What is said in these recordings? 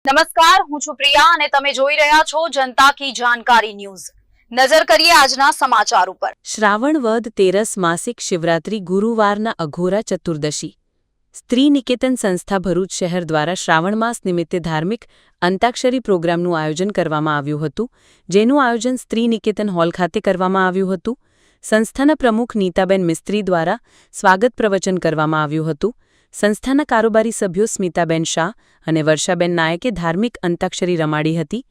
નમસ્કાર, હું છું પ્રિયા અને તમે જોઈ રહ્યા છો જનતા કી જાણકારી ન્યૂઝ। નજર કરીએ આજના સમાચાર ઉપર। શ્રાવણ વદ તેરસ માસિક શિવરાત્રી ગુરુવારના અઘોરા ચતુર્દશી। સ્ત્રી નિકેતન સંસ્થા ભરૂચ શહેર દ્વારા શ્રાવણ માસ નિમિત્તે ધાર્મિક અંતાક્ષરી પ્રોગ્રામનું આયોજન કરવામાં આવ્યું હતું, જેનું આયોજન સ્ત્રી નિકેતન હોલ ખાતે કરવામાં આવ્યું હતું। સંસ્થાના પ્રમુખ નીતાબેન મિસ્ત્રી દ્વારા સ્વાગત પ્રવચન કરવામાં આવ્યું હતું। સંસ્થાના કારોબારી સભ્યો સ્મિતાબેન શાહ અને વર્ષાબેન નાયકે ધાર્મિક અંતાક્ષરી રમાડી હતી।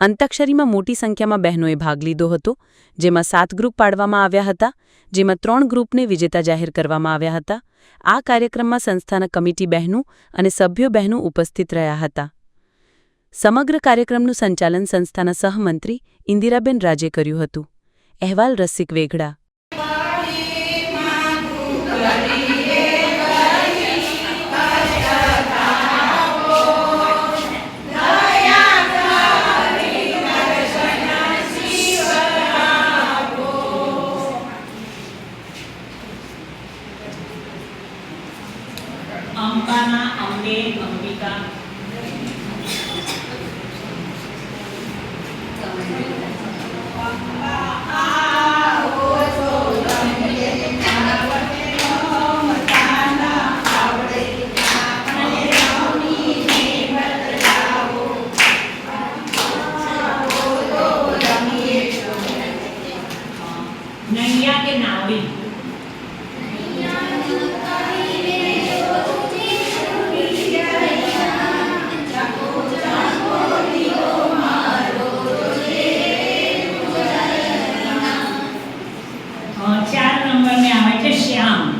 અંતાક્ષરીમાં મોટી સંખ્યામાં બહેનોએ ભાગ લીધો હતો, જેમાં 7 ગ્રુપ પાડવામાં આવ્યા હતા, જેમાં 3 ગ્રુપને વિજેતા જાહેર કરવામાં આવ્યા હતા। આ કાર્યક્રમમાં સંસ્થાના કમિટી બહેનો અને સભ્યો બહેનો ઉપસ્થિત રહ્યા હતા। સમગ્ર કાર્યક્રમનું સંચાલન સંસ્થાના સહમંત્રી ઇન્દિરાબેન રાજે કર્યું હતું। અહેવાલ રસિક વેગડા। અંબાના અંબે અંબિકા નૈયા કે નાવડી ચાર નંબર में આવે છે શ્યામ।